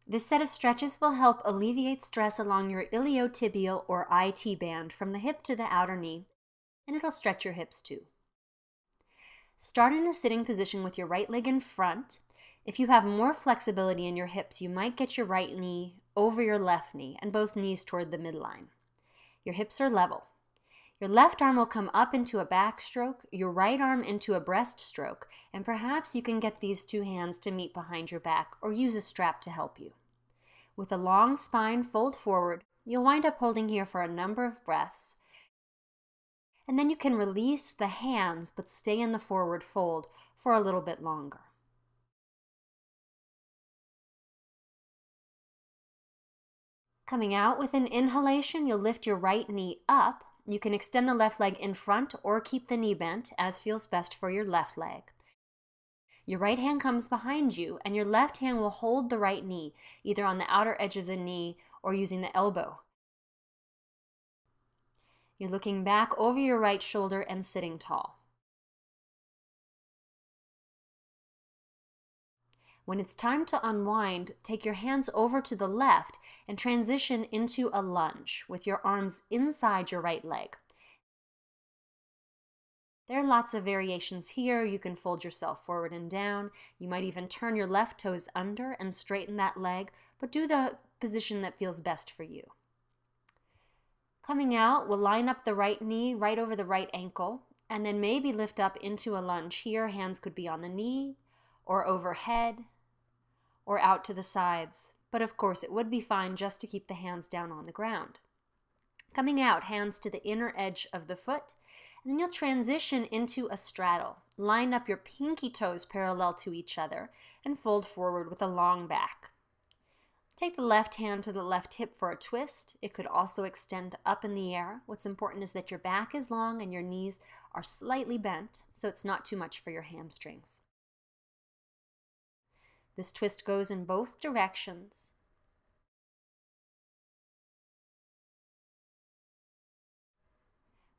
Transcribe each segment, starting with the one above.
This set of stretches will help alleviate stress along your iliotibial or IT band from the hip to the outer knee, and it'll stretch your hips too. Start in a sitting position with your right leg in front. If you have more flexibility in your hips, you might get your right knee over your left knee and both knees toward the midline. Your hips are level. Your left arm will come up into a backstroke, your right arm into a breaststroke, and perhaps you can get these two hands to meet behind your back or use a strap to help you. With a long spine, fold forward. You'll wind up holding here for a number of breaths. And then you can release the hands but stay in the forward fold for a little bit longer. Coming out with an inhalation, you'll lift your right knee up. You can extend the left leg in front or keep the knee bent, as feels best for your left leg. Your right hand comes behind you, and your left hand will hold the right knee, either on the outer edge of the knee or using the elbow. You're looking back over your right shoulder and sitting tall. When it's time to unwind, take your hands over to the left and transition into a lunge with your arms inside your right leg. There are lots of variations here. You can fold yourself forward and down. You might even turn your left toes under and straighten that leg, but do the position that feels best for you. Coming out, we'll line up the right knee right over the right ankle, and then maybe lift up into a lunge here. Hands could be on the knee or overhead or out to the sides, but of course it would be fine just to keep the hands down on the ground. Coming out, hands to the inner edge of the foot, and then you'll transition into a straddle. Line up your pinky toes parallel to each other and fold forward with a long back. Take the left hand to the left hip for a twist. It could also extend up in the air. What's important is that your back is long and your knees are slightly bent, so it's not too much for your hamstrings. This twist goes in both directions.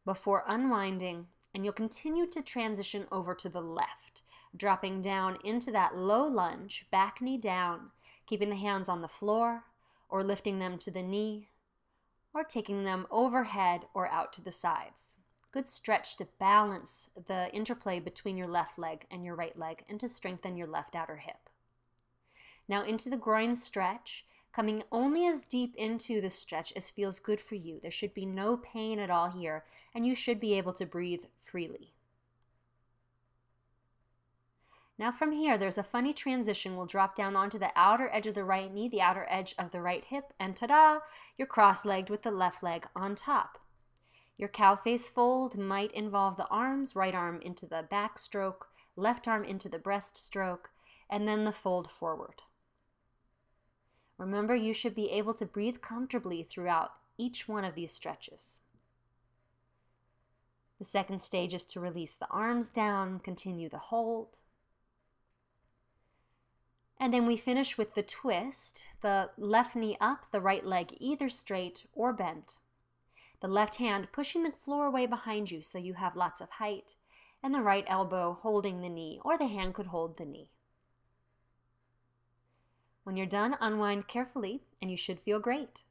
Before unwinding, and you'll continue to transition over to the left, dropping down into that low lunge, back knee down, keeping the hands on the floor, or lifting them to the knee, or taking them overhead or out to the sides. Good stretch to balance the interplay between your left leg and your right leg and to strengthen your left outer hip. Now into the groin stretch, coming only as deep into the stretch as feels good for you. There should be no pain at all here, and you should be able to breathe freely. Now from here, there's a funny transition. We'll drop down onto the outer edge of the right knee, the outer edge of the right hip, and ta-da, you're cross-legged with the left leg on top. Your cow face fold might involve the arms, right arm into the back stroke, left arm into the breast stroke, and then the fold forward. Remember, you should be able to breathe comfortably throughout each one of these stretches. The second stage is to release the arms down, continue the hold. And then we finish with the twist, the left knee up, the right leg either straight or bent. The left hand pushing the floor away behind you so you have lots of height, and the right elbow holding the knee, or the hand could hold the knee. When you're done, unwind carefully, and you should feel great.